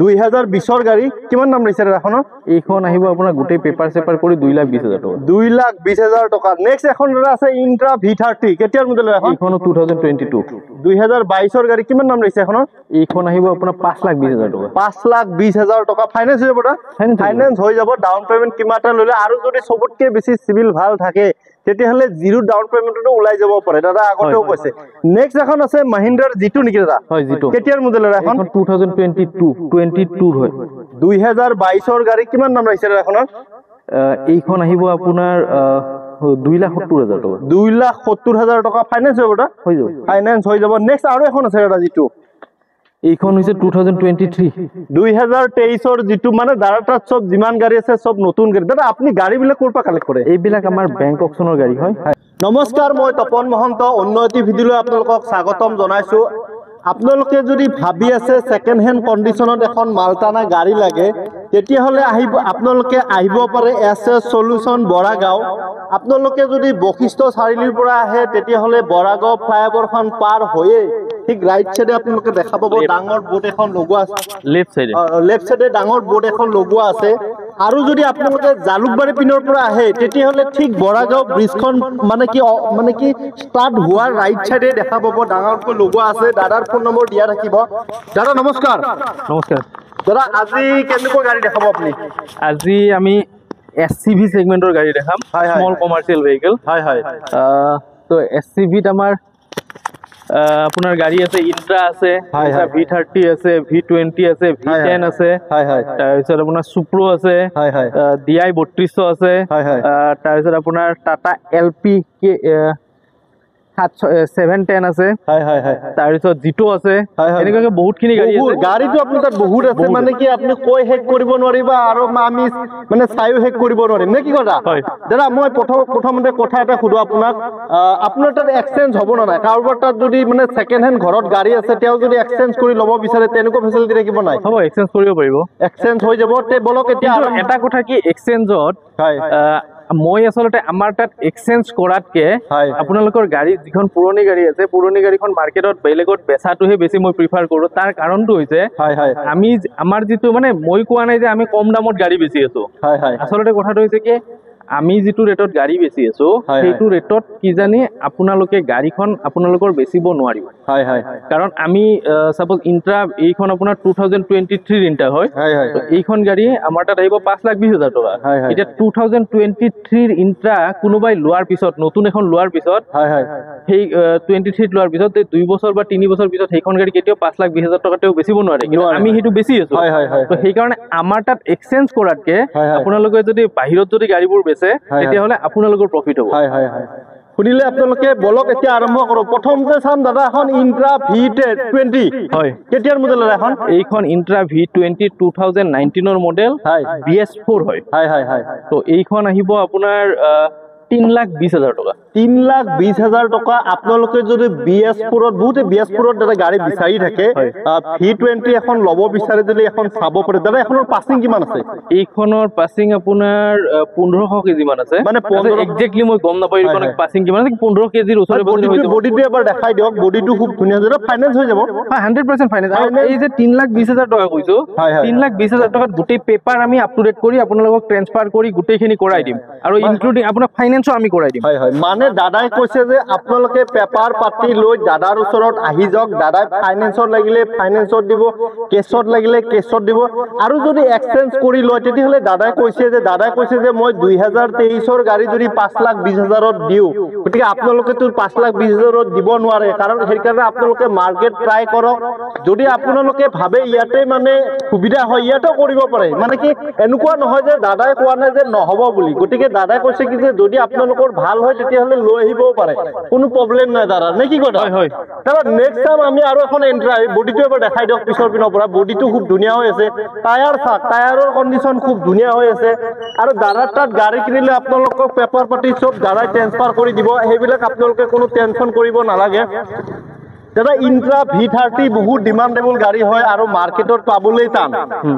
2020 গাড়ী কিমান দাম লৈছে এখনৰ এইখন আহিব আপোনাৰ গোটেই পেপাৰ চেপাৰ কৰি 2,20,000 টকা 2,20,000 টকা নেক্সট এখন আছে ইন্ট্ৰা V30 কেতিয়াৰ মডেল এখন এইখন 2022 2022 গাড়ী কিমান দাম লৈছে এখনৰ এইখন আহিব আপোনাৰ 5,20,000 টকা 5,20,000 টকা ফাইনান্স হৈ যাব ফাইনান্স হৈ যাব ডাউন পেমেন্ট কিমাটা ললে আৰু যদি সবতকে বেছি সিভিল ভাল থাকে তেতিয়াহলে জিৰো ডাউন পেমেন্টটো ওলাই যাব পাৰে দাদা আগতেও কৈছে নেক্সট এখন আছে মহিন্দ্ৰাৰ জিটু নেকি দাদা হয় জিটু কেতিয়াৰ মডেলৰ এখন 2022 হয় 2022 গাড়ী কিমান দাম লৈছে এখনৰ এইখন আহিব আপোনাৰ 2,70,000 টকা 2,70,000 টকা ফাইনান্স হৈ যাব হৈ যাব ফাইনান্স হৈ যাব নেক্সট আৰু এখন আছে দাদা জিটু এইখন হৈছে 2023 জিটু মানে দাদাটাত সব যিমান গাড়ী আছে সব নতুন গাড়ী দাদা আপুনি গাড়ীবিলাক ক'ৰ পৰা কালেক্ট কৰে এইবিলাক আমাৰ বেংক অকচনৰ গাড়ী হয় নমস্কাৰ মই তপন মহন্ত উন্নতি ভিডিঅ'লৈ আপোনালোকক স্বাগতম জনাইছো আপোনালোকে যদি ভাবি আছে সেকেন্ড হ্যান্ড কন্ডিশনত এখন মালটানা গাড়ী লাগে তেতিয়াহলে আপোনালোকে আহিব পাৰে এছএছ সলিউশন বৰাগাঁও আপোনালোকে যদি বশিষ্ঠ চাৰিআলিৰ পৰা আহে তেতিয়াহলে বৰাগাঁও ফ্লাইওভাৰখন পাৰ হৈয়ে ঠিক ৰাইট সাইডে আপোনালোকে দেখা পাব ডাঙৰ বোৰ্ড এখন লগোৱা আছে লেফট সাইডে ডাঙৰ বোৰ্ড এখন লগোৱা আছে আৰু যদি আপোনালোকে জালুকবাৰী পিনৰ পৰা আহে তেতিয়াহলে ঠিক বৰাগাঁও ব্ৰিজখন মানে কি স্টাৰ্ট হোৱাৰ ৰাইট সাইডে দেখা পাব ডাঙৰকৈ লগোৱা আছে দাদাৰ ফোন নম্বৰ দিয়া থাকিব দাদা নমস্কাৰ দাদা আজি কেনেকুৱা গাড়ী দেখাব আপুনি আজি আমি এসসিভি সেগমেন্টৰ গাড়ী দেখাম স্মল কমাৰ্শিয়েল ভেহিকল তো এসসিভিত আমাৰ আপোনাৰ গাড়ী আছে ইন্ট্ৰা আছে V30 আছে V20 আছে V10 আছে তাৰপিছত আপোনাৰ সুপ্ৰো আছে DI 3200 আছে তাৰপিছত আপোনাৰ টাটা LP 710 আছে তাৰপিছত জিটো আছে এনেকৈ বহুতখিনি গাড়ী আছে গাড়ীটো আপোনাৰ তাত বহুত আছে মানে কি আপুনি কৈ হেক কৰিব নোৱাৰিবা আৰু আমি মানে চাইও হেক কৰিব নোৱাৰিম নে কি কথা দাদা মই প্ৰথমতে কথা এটা সুধো আপোনাৰ তাত এক্সচেঞ্জ হ'ব না নাই কাৰোবাৰ তাত যদি মানে সেকেন্ড হ্যান্ড ঘৰত গাড়ী আছে তেওঁ যদি এক্সচেঞ্জ কৰি ল'ব বিচাৰে তেনেকুৱা ফেচিলিটি থাকিব নাই হ'ব এক্সচেঞ্জ কৰিব পাৰিব এক্সচেঞ্জ হৈ যাব তে বলক এতিয়া এটা কথা কি এক্সচেঞ্জত মই আসলতে আমাৰ তাত এক্সচেঞ্জ কৰাতকে আপোনালোকৰ গাড়ী যিখন পুৰণি গাড়ী আছে পুৰণি গাড়ীখন মাৰ্কেটত বেলেগত বেচাটোহে বেছি মই প্ৰিফাৰ কৰো তাৰ কাৰণটো হৈছে আমি আমাৰ যিটো মানে মই কোৱা নাই যে আমি কম দামত গাড়ী বেচি আছো আসলতে কথাটো হৈছে কি আমি যিটো ৰেটত গাড়ী বেচি আছো সেইটো ৰেটত কি জানি আপোনালোকে গাড়ীখন আপোনালোকৰ বেচিব নোৱাৰিব কাৰণ আমি সাপোজ ইন্ট্ৰা এইখন আপোনাৰ 2023 ইন্ট্ৰা হয় তো এইখন গাড়ী আমাৰ তাত আহিব 5,20,000 টকা এটা 2023 ইন্ট্ৰা কোনোবাই লোৱাৰ পিছত নতুন এখন লোৱাৰ পিছত সেই 23 লোৱাৰ পিছত 2 বছৰ বা 3 বছৰ পিছত সেইখন গাড়ী কেতিয়াও 5,20,000 টকাতেও বেচিব নোৱাৰে কিন্তু আমি সেইটো বেচি আছো তো সেই কাৰণে আমাৰ তাত এক্সচেঞ্জ কৰাতকে আপোনালোকে যদি বাহিৰত যদি গাড়ীবোৰ তেতিয়াহলে আপোনালোকৰ প্ৰফিট হ'ব শুনিলে আপোনালোকে বলক এতিয়া আৰম্ভ কৰো প্ৰথমতে চাম দাদা এখন ইন্ট্ৰা V20 হয় কেতিয়াৰ মডেলৰ এখন এইখন ইন্ট্ৰা V20 2019 মডেল BS4 হয় তো এইখন আহিব আপোনাৰ 3,20,000 টকা 3,20,000 টকা আপোনালোকে যদি BS4 বহুতে BS4 দাদা গাড়ী বিচাৰি থাকে V20 এখন ল'ব বিচাৰে যদি এখন চাব পাৰে দাদা এখনৰ পাসিং কিমান আছে এইখনৰ পাসিং আপোনাৰ 1500 কেজি মান আছে মানে এক্স্যাক্টলি মই গম নাপাই কোন পাসিং কিমান আছে 15 কেজিৰ ওচৰে পাজৰে হৈ যাব বডিটো এবাৰ দেখাই দিয়ক বডিটো খুব ধুনীয়া যেটা ফাইনান্স হৈ যাব 100% ফাইনান্স আৰু এই যে 3,20,000 টকা কৈছো 3,20,000 টকাত গোটেই পেপাৰ আমি আপ টু ডেট কৰি আপোনালোকক ট্ৰান্সফাৰ কৰি গোটেইখিনি কৰাই দিম আৰু ইনক্লুডিং আপোনাৰ ফাইনান্সও আমি কৰাই দিম মানে দাদাই কৈছে যে আপোনালোকে পেপাৰ পাতি লৈ দাদাৰ ওচৰত আহি যাওক দাদাই ফাইনান্সত লাগিলে ফাইনান্সত দিব কেছত লাগিলে কেছত দিব আৰু যদি এক্সচেঞ্জ কৰি লয় তেতিয়াহলে দাদাই কৈছে যে মই 2023 ৰ গাড়ী যদি 5,20,000ত দিও গতিকে আপোনালোকে তো 5,20,000ত দিব নোৱাৰে কাৰণ সেইকাৰণে আপোনালোকে মাৰ্কেট ট্ৰাই কৰক যদি আপোনালোকে ভাবে ইয়াতে মানে সুবিধা হয় ইয়াতে কৰিব পাৰে মানে কি এনেকুৱা নহয় যে দাদাই কোৱা নাই যে নহব বুলি গতিকে দাদাই কৈছে কি যে যদি আপোনালোকৰ ভাল হয় তেতিয়াহলে লৈ আহিবও পাৰে কোনো প্ৰবলেম নাই দাদা নে কি কথা দাদা নেক্সট টাইম আমি আৰু এখন এন্ট্ৰা বডিটো এবাৰ দেখাই দিয়ক পিছৰ পিনৰ পৰা বডিটো খুব ধুনীয়া হৈ আছে টায়াৰৰ কণ্ডিশ্যন খুব ধুনীয়া হৈ আছে আৰু দাদাৰ তাত গাড়ী কিনিলে আপোনালোকক পেপাৰ পাতি সব দাদাই ট্ৰান্সফাৰ কৰি দিব সেইবিলাক আপোনালোকে কোনো টেনচন কৰিব নালাগে দাদা ইন্ট্ৰা V30 বহুত ডিমান্ডেবল গাড়ী হয় আৰু মাৰ্কেটত পাবলৈ টান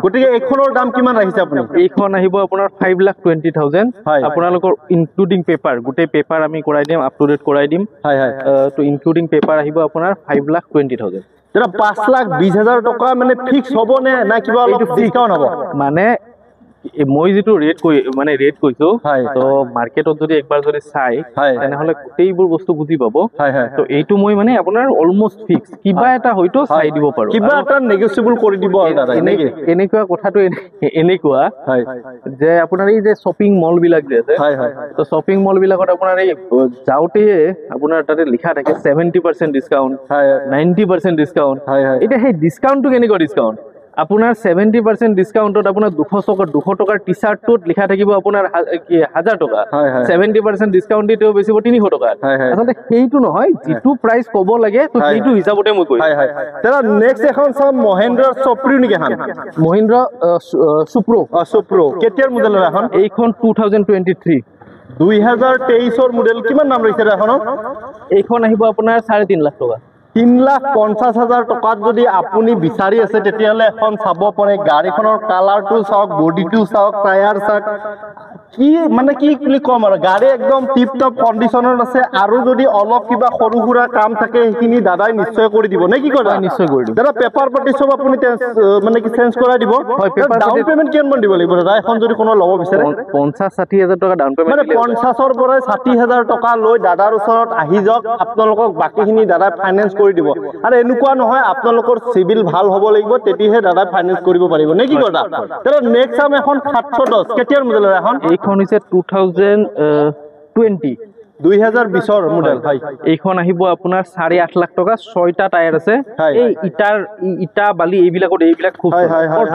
গতিকে এইখনৰ দাম কিমান ৰাখিছে আপুনি এইখন আহিব আপোনাৰ 5,20,000 আপোনালোকৰ ইনক্লুডিং পেপাৰ গোটেই পেপাৰ আমি কৰাই দিম আপ টু ডেট কৰাই দিম তো ইনক্লুডিং পেপাৰ আহিব আপোনাৰ 5,20,000 দাদা 5,20,000 টকা মানে ফিক্স হ'ব নে না কিবা অলপ ডিসকাউন্ট হ'ব মানে মই যেটো ৰেট কৈছো তো মাৰ্কেটত যদি একবাৰ যদি চাই তেনেহলে গোটেইবোৰ বস্তু বুজি পাব তো এইটো মই মানে আপোনাৰ অলমোস্ট ফিক্স কিবা এটা হয়তো চাই দিব পাৰো কিবা এটা নেগোশিয়েবল কৰি দিব আৰু দাদা এনেকুৱা কথাটো এনেকুৱা যে আপোনাৰ এই যে শ্বপিং মল বিলাক যে আছে তো শ্বপিং মল বিলাকত আপোনাৰ এই যাওঁতে আপোনাৰ তাতে লিখা থাকে 70% ডিসকাউন্ট 90% ডিসকাউন্ট এটা সেই ডিসকাউন্টটো কেনেকুৱা ডিসকাউন্ট আপোনাৰ 70% ডিসকাউন্টত আপোনাৰ 200 টকাৰ টি-শাৰ্টটোত লিখা থাকিব আপোনাৰ 1000 টকা 70% ডিসকাউন্ট দিতেও বেছিব 300 টকা আসলে সেইটো নহয় যেটো প্ৰাইস ক'ব লাগে তো সেইটো হিচাপতে মই কৈ তেৰা নেক্সট এখন চাম মহেন্দ্ৰ সুপ্ৰো নেকি হান মহেন্দ্ৰ সুপ্ৰো কেতিয়াৰ মডেলৰ এখন এইখন 2023 2023 ৰ মডেল কিমান নাম ৰৈছে এখন এইখন আহিব আপোনাৰ 3.5 লাখ টকা 3,50,000 টকাত যদি আপুনি বিচাৰি আছে তেতিয়ালে এখন চাব পাৰে গাড়ীখনৰ কালাৰটো চাওক বডিটো চাওক টায়াৰ চাওক কি মানে কি বুলি কম আৰু গাড়ী একদম টিপ টপ কন্ডিশনত আছে আৰু যদি অলপ কিবা সৰু সুৰা কাম থাকে সেইখিনি দাদাই নিশ্চয় কৰি দিব নে কি কয় নিশ্চয় কৰি দিব দাদা পেপাৰ পাতি সব আপুনি মানে কি চেঞ্জ কৰাই দিব ডাউন পেমেন্ট কিমান দিব লাগিব দাদা এখন যদি কোনো ল'ব বিচাৰে 50-60,000 টকা ডাউন পেমেন্ট মানে 50 ৰ পৰা 60,000 টকা লৈ দাদাৰ ওচৰত আহি যাওক আপোনালোকক বাকিখিনি দাদা ফাইনান্স কৰি দিব আৰু এনেকুৱা নহয় আপোনালোকৰ সিভিল ভাল হ'ব লাগিব তেতিয়াহে দাদা ফাইনান্স কৰিব পাৰিব নে কি কথা দাদা নেক্সট টাইম এখন 710 কেতিয়াৰ মডেলৰ এখন এইখন হৈছে 2020 2020 ৰ মডেল হয় এইখন আহিব আপোনাৰ 8.5 লাখ টকা 6টা টায়াৰ আছে এই ইটা বালি এইবিলাক খুব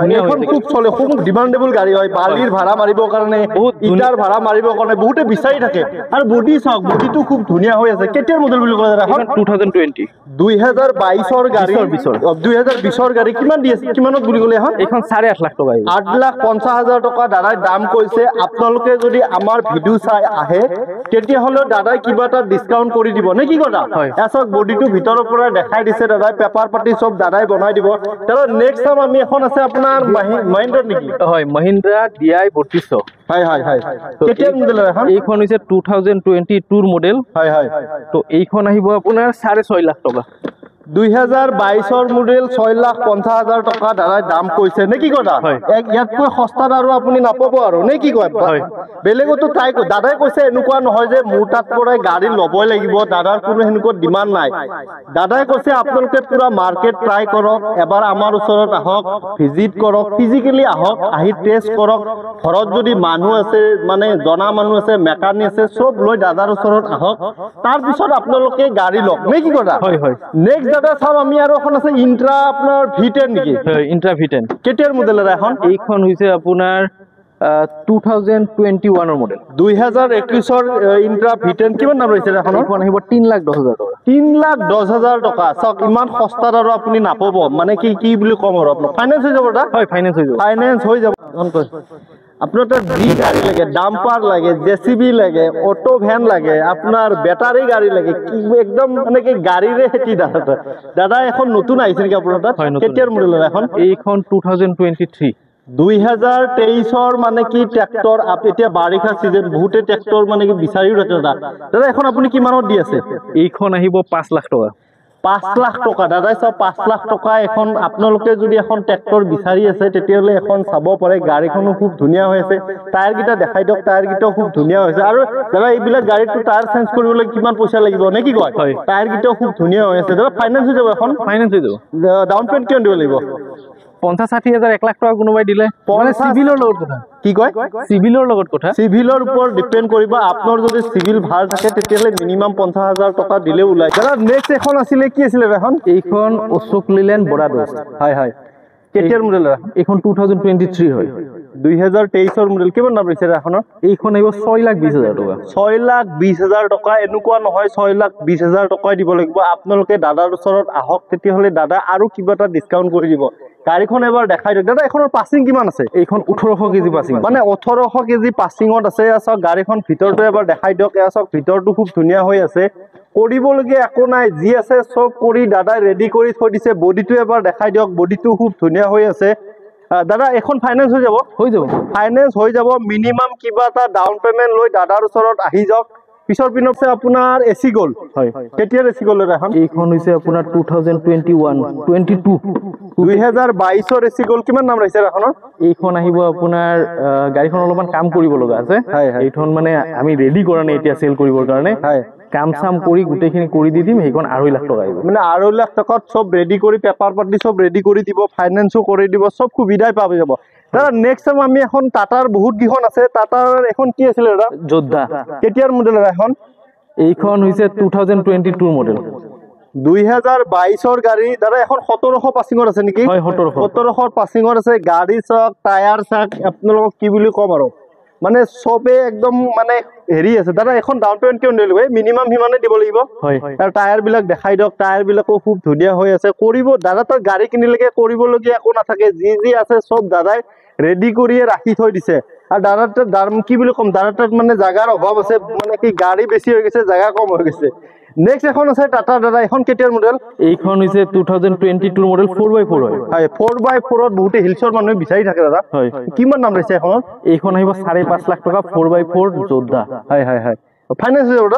ধুনীয়া হয় খুব চলে খুব ডিমান্ডেবল গাড়ী হয় বালিৰ ভাড়া মাৰিব কাৰণে ইটাৰ ভাড়া মাৰিব কাৰণে বহুতে বিচাৰি থাকে আৰু বডি চাওক বডিটো খুব ধুনীয়া হৈ আছে কেতিয়াৰ মডেল বুলি কয় এখন 2020 2022 ৰ গাড়ী 2020 ৰ গাড়ী কিমান দি আছে কিমানত বুলি ক'লে এখন 8.5 লাখ টকা 8,50,000 টকা দাদাই দাম কৈছে আপোনালোকে যদি আমাৰ ভিডিও চাই আহে তেতিয়া হলে দাদাই কিবা এটা ডিসকাউন্ট কৰি দিব নে কি কথা এসক বডিটো ভিতৰৰ পৰা দেখাই দিছে দাদাই পেপাৰ পাতি সব দাদাই বনাই দিব তাৰ নেক্সট টাইম আমি এখন আছে আপোনাৰ মহিন্দ্ৰা নেকি হয় মহিন্দ্ৰা DI 3200 হয় কেতিয়াৰ মডেল এখন এইখন হৈছে 2022 ৰ মডেল হয় তো এইখন আহিব আপোনাৰ 6.5 লাখ টকা 2022 ৰ মডেল 6,50,000 টকা দাদাই দাম কৈছে নে কি কথা ইয়াতকৈ সস্তাত আৰু আপুনি নাপাব আৰু নে কি কয় বেলেগতো তাই দাদাই কৈছে এনেকুৱা নহয় যে মোৰ তাত পৰা গাড়ী ল'বই লাগিব দাদাৰ কোনো হেনেকুৱা ডিমান্ড নাই দাদাই কৈছে আপোনালোকে পুৰা মাৰ্কেট ট্ৰাই কৰক এবাৰ আমাৰ ওচৰত আহক ভিজিট কৰক ফিজিক্যালি আহক আহি টেষ্ট কৰক ঘৰত যদি মানুহ আছে মানে জনা মানুহ আছে মেকানিক আছে সব লৈ দাদাৰ ওচৰত আহক তাৰ পিছত আপোনালোকে গাড়ী লওক নে কি কথা নেক্সট দাদা চাম আমি আৰু এখন আছে ইন্ট্ৰা আপোনাৰ V10 নেকি ইন্ট্ৰা V10 কেতিয়াৰ মডেলৰ এখন এইখন হৈছে আপোনাৰ 2021 ৰ মডেল 2021 ৰ ইন্ট্ৰা V10 কিমান দাম ৰৈছে এখন আহিব 3,10,000 টকা 3,10,000 টকা চাওক ইমান সস্তাত আৰু আপুনি নাপাব মানে কি বুলি কম আৰু আপোনাৰ ফাইনান্স হৈ যাব দা হয় ফাইনান্স হৈ যাব আপনার তো জি গাড়ি লাগে ডাম্পার লাগে জেসিবি লাগে অটো ভ্যান লাগে আপনার ব্যাটারি গাড়ি লাগে কি একদম মানে কি গাড়িরে হেটি দাদা এখন নতুন আইছে কি আপনার তাত কেতিয়ার মডেলৰ এখন এইখন 2023 2023 মানে কি ট্ৰেক্টৰ এতিয়া বাৰিষা সিজন বহুতে ট্ৰেক্টৰ মানে কি বিচাৰিও থাকে দাদা এখন আপুনি কিমানত দি আছে এইখন আহিব 5 লাখ টকা 5 লাখ টকা দাদা সব 5 লাখ টকা এখন আপোনালোকে যদি এখন ট্ৰেক্টৰ বিচাৰি আছে তেতিয়ালে এখন চাব পাৰে গাড়ীখনো খুব ধুনীয়া হৈ আছে টায়াৰ গিটা দেখাই দিওক টায়াৰ গিটা খুব ধুনীয়া হৈছে আৰু দাদা এইবিলাক গাড়ীটো টায়াৰ চেঞ্জ কৰিবলৈ কিমান পইচা লাগিব নে কি কয় টায়াৰ গিটা খুব ধুনীয়া হৈ আছে দাদা ফাইনান্স হৈ যাব এখন ফাইনান্স হৈ যাব ডাউন পেমেন্ট কিমান দিব লাগিব 50-60,000 1 লাখ টাকা কোনোবাই দিলে মানে সিভিলৰ লগত কথা কি কয় সিভিলৰ লগত কথা সিভিলৰ ওপৰত ডিপেন্ড কৰিব আপোনাৰ যদি সিভিল ভাল থাকে তেতিয়ালে মিনিমাম 50,000 টকা দিলে ওলাই দাদা নেক্সট এখন আছিল কি আছিল এখন এইখন অশোক লেলেণ্ড বৰাদোস হয় কেতিয়াৰ মডেল এইখন 2023 হয় 2023 ৰ মডেল কিমান দাম ৰৈছে এখনৰ এইখন আহিব 6,20,000 টকা 6,20,000 টকা এনেকুৱা নহয় 6,20,000 টকা দিব লাগিব আপোনালোকে দাদাৰ ওচৰত আহক তেতিয়াহলে দাদা আৰু কিবা এটা ডিসকাউন্ট কৰি দিব গাড়ীখন এবাৰ দেখাই দিওক দাদা এখনৰ পাসিং কিমান আছে এইখন 1800 কেজি পাসিং মানে 1800 কেজি পাসিংত আছে আছক গাড়ীখন ভিতৰটো এবাৰ দেখাই দিওক আছক ভিতৰটো খুব ধুনীয়া হৈ আছে কৰিবলগীয়া একো নাই যি আছে সব কৰি দাদা ৰেডি কৰি থৈ দিছে বডিটো এবাৰ দেখাই দিওক বডিটো খুব ধুনীয়া হৈ আছে দাদা এখন ফাইনান্স হৈ যাব ফাইনান্স হৈ যাব মিনিমাম কিবা এটা ডাউন পেমেন্ট লৈ দাদাৰ ওচৰত আহি যাওক পিছৰ পিনত আছে আপোনাৰ এচি গ'ল হয় কেতিয়াৰ এচি গ'ল এখন এইখন হৈছে আপোনাৰ 2021 22 2022ৰ এচি গ'ল কিমান নাম ৰাখিছে এখনৰ এইখন আহিব আপোনাৰ গাড়ীখন অলপমান কাম কৰিব লগা আছে এইখন মানে আমি ৰেডি কৰা নাই এতিয়া সেল কৰিবৰ কাৰণে কাম সাম কৰি গুটেখিনি কৰি দি দিম সেইখন 2.5 লাখ টকা আহিব মানে 2.5 লাখ টকাত সব ৰেডি কৰি পেপাৰ পাতি সব ৰেডি কৰি দিব ফাইনান্সও কৰি দিব সব সুবিধাই পাব যাব দাদা নেক্সট টাইম আমি এখন টাটাৰ বহুত গিখন আছে টাটাৰ এখন কি আছিল দাদা যোদ্ধা কেতিয়াৰ মডেলৰ এখন এইখন হৈছে 2022 মডেল 2022ৰ গাড়ী দাদা এখন 1700 পাছিঙৰ আছে নেকি হয় 1700 পাছিঙৰ আছে গাড়ী চাক টায়াৰ চাক আপোনালোকক কি বুলি কম আৰু মানে সবে একদম মানে হেৰি আছে দাদা এখন ডাউন পেমেন্ট কিয় নিলো মিনিমাম হিমানে দিব লাগিব হয় আৰু টায়াৰ বিলাক দেখাই দিয়ক টায়াৰ বিলাকো খুব ধুনীয়া হৈ আছে কৰিব দাদা তাৰ গাড়ী কিনিলেকে কৰিবলগীয়া একো নাথাকে যি আছে সব দাদাই ৰেডি কৰিয়ে ৰাখি থৈ দিছে আৰু দাদাৰ দাম কি বুলি কম দাদাৰ মানে জাগাৰ অভাৱ আছে মানে কি গাড়ী বেছি হৈ গৈছে জাগা কম হৈ গৈছে নেক্সট এখন আছে টাটা দাদা এখন কেতিয়াৰ মডেল এইখন হৈছে 2022 মডেল 4x4 হয় 4x4 ত বহুতে হিলছৰ মানুহে বিচাৰি থাকে দাদা হয় কিমান নাম লৈছে এখন এইখন আহিব 5.5 লাখ টকা 4x4 যোদ্ধা হয় ফাইনান্স হৈ যাব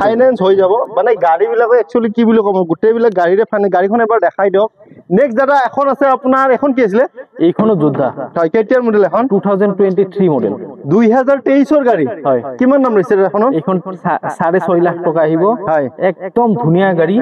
ফাইনান্স হৈ যাব মানে গাড়ী বিলাক একচুয়ালি কি বুলি কম গোটেই বিলাক গাড়ীৰে ফাইনান্স গাড়ীখন এবাৰ দেখাই দিয়ক নেক্সট দাদা এখন আছে আপোনাৰ এখন কি আছিলে এইখনো যোদ্ধা হয় কেতিয়াৰ মডেল এখন 2023 মডেল 2023ৰ গাড়ী হয় কিমান নাম লৈছে এখনৰ এইখন 6.5 লাখ টকা আহিব হয় একদম ধুনীয়া গাড়ী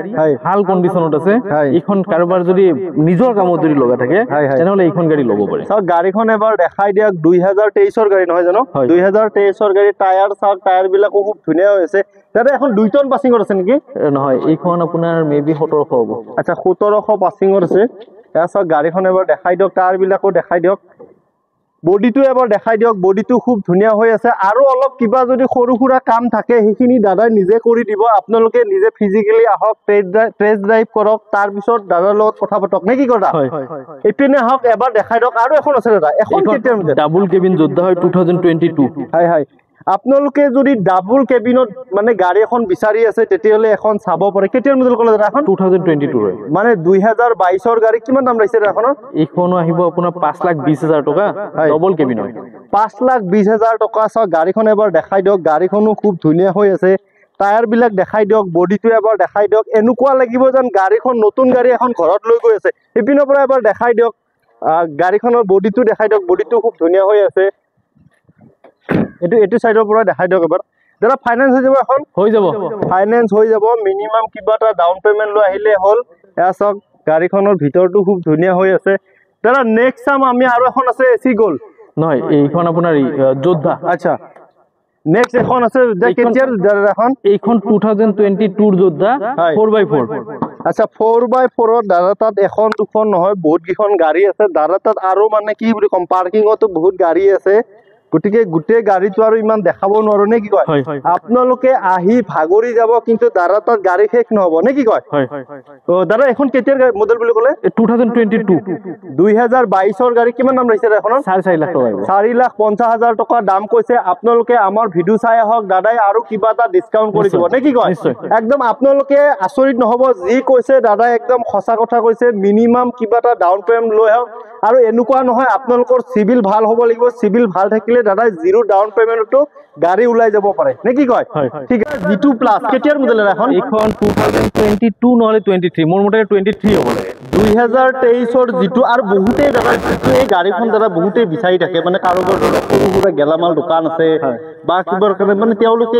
ভাল কন্ডিশনত আছে এইখন কাৰোবাৰ যদি নিজৰ কামত যদি লগা থাকে তেনেহলে এইখন গাড়ী ল'ব পাৰে সব গাড়ীখন এবাৰ দেখাই দিয়ক 2023ৰ গাড়ী নহয় জানো 2023ৰ গাড়ী টায়াৰ চাক টায়াৰ বিলাক খুব ধুনীয়া হৈ আছে দাদা এখন 2 টন পাছিঙৰ আছে নেকি নহয় এইখন আপোনাৰ মেবি 1700 হ'ব আচ্ছা 1700 পাছিঙৰ আছে এয়া সব গাড়ীখন এবাৰ দেখাই দিয়ক টায়াৰ বিলাকো দেখাই দিয়ক বডিটো এবাৰ দেখাই দিয়ক বডিটো খুব ধুনীয়া হৈ আছে আৰু অলপ কিবা যদি সৰু সুৰা কাম থাকে সেইখিনি দাদাই নিজে কৰি দিব আপোনালোকে নিজে ফিজিক্যালি আহক টেষ্ট ড্ৰাইভ কৰক তাৰ পিছত দাদাৰ লগত কথা পাতক নে কি কথা এইপিনে আহক এবাৰ দেখাই দিয়ক আৰু এখন আছে দাদা এখন কেতিয়াৰ মডেল ডাবল কেবিন যোদ্ধা হয় 2022 হয় আপোনালোকে যদি ডাবল কেবিনত মানে গাড়ী এখন বিচাৰি আছে তেতিয়াহলে এখন চাব পাৰে কেতিয়াৰ মডেল কলে দাদা এখন 2022 মানে 2022ৰ গাড়ী কিমান দাম ৰাখিছে এখনৰ এইখনো আহিব আপোনাৰ 5,20,000 টকা ডাবল কেবিন হয় 5,20,000 টকা চাও গাড়ীখন এবাৰ দেখাই দিয়ক গাড়ীখনো খুব ধুনীয়া হৈ আছে টায়াৰ বিলাক দেখাই দিয়ক বডিটো এবাৰ দেখাই দিয়ক এনেকুৱা লাগিব যেন গাড়ীখন নতুন গাড়ী এখন ঘৰত লৈ গৈ আছে ইপিনৰ পৰা এবাৰ দেখাই দিয়ক গাড়ীখনৰ বডিটো দেখাই দিয়ক বডিটো খুব ধুনীয়া হৈ আছে এটো সাইডৰ পৰা দেখাই দিয়ক এবাৰ দাদা ফাইনান্স হৈ যাব এখন হৈ যাব ফাইনান্স হৈ যাব মিনিমাম কিবা এটা ডাউন পেমেন্ট লৈ আহিলে হল এয়া সব গাড়ীখনৰ ভিতৰটো খুব ধুনীয়া হৈ আছে দাদা নেক্সট টাইম আমি আৰু এখন আছে এসি গোল নহয় এইখন আপোনাৰ যোদ্ধা আচ্ছা নেক্সট এখন আছে কেতিয়াৰ দাদা এখন এইখন 2022 যোদ্ধা 4x4 আচ্ছা 4x4 দাদা তাত এখন দুখন নহয় বহুত কিখন গাড়ী আছে দাদা তাত আৰু মানে কি বুলি কম পাৰ্কিংতো বহুত গাড়ী আছে গটিকে গুটে গাড়ীটো আৰু ইমান দেখাব নোৱাৰো নে কি কয় আপোনালোকে আহি ভাগৰি যাব কিন্তু দাদা তাত গাড়ী শেষ নহব নে কি কয় তো দাদা এখন কেতিয়াৰ মডেল বুলি কলে 2022ৰ গাড়ী কিমান দাম ৰাখিছে এখন 4.5 লাখ টকা 4,50,000 টকা দাম কৈছে আপোনালোকে আমাৰ ভিডিও চাই আহক দাদাই আৰু কিবা এটা ডিসকাউন্ট কৰি দিব নে কি কয় একদম আপোনালোকে আচৰিত নহব যি কৈছে দাদাই একদম সঁচা কথা কৈছে মিনিমাম কিবা এটা ডাউন পেমেন্ট লৈ আহক আৰু এনেকুৱা নহয় আপোনালোকৰ সিভিল ভাল হ'ব লাগিব সিভিল ভাল থাকিলে দাদা জিৰো ডাউন পেমেন্টটো গাড়ী উলাই যাব পাৰে নে কি কয় ঠিক আছে G2 প্লাস কেতিয়াৰ মডেল এখন 2022 নহলে 23 মোৰ মতে 23 হ'ব লাগে 2023ৰ G2 আৰু বহুতে দাদা এই গাড়ীখন দাদা বহুতে বিচাৰি থাকে মানে কাৰোবাৰ সৰু সুৰা গেলামাল দোকান আছে বা কিবাৰ কাৰণে মানে তেওঁলোকে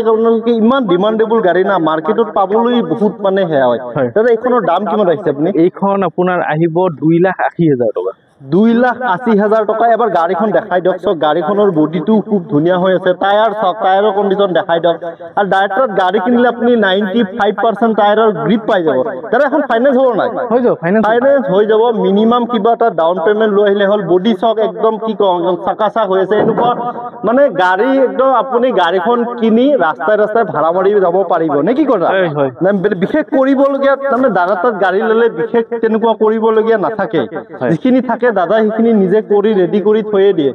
ইমান ডিমান্ডেবল গাড়ী না মাৰ্কেটত পাবলৈ বহুত মানে হেয়া হয় দাদা এইখনৰ দাম কিমান ৰাখিছে আপুনি এইখন আপোনাৰ আহিব 2,80,000 টকা 2,80,000 টকা এবাৰ গাড়ীখন দেখাই দিয়ক সব গাড়ীখনৰ বডিটো খুব ধুনীয়া হৈ আছে টায়াৰ সব টায়াৰৰ কন্ডিশন দেখাই দিয়ক আৰু ডাইৰেক্টত গাড়ী কিনিলে আপুনি 95% টায়াৰৰ গ্ৰিপ পাই যাব তাৰে এখন ফাইনান্স হ'ব নাই হৈ যাব ফাইনান্স হৈ যাব মিনিমাম কিবা এটা ডাউন পেমেন্ট লৈ আহিলে হল বডি সক একদম কি কম একদম চাকাচা হৈ আছে এনেকুৱা মানে গাড়ী একদম আপুনি গাড়ীখন কিনি ৰাস্তায় ৰাস্তায় ভাড়া মাৰি যাব পাৰিব নে কি কথা বিশেষ কৰিবলগীয়া মানে দাদা তাত গাড়ী ললে বিশেষ তেনেকুৱা কৰিবলগীয়া নাথাকে যিখিনি থাকে দাদা সেইখিনি নিজে কৰি ৰেডি কৰি থৈয়ে দিয়ে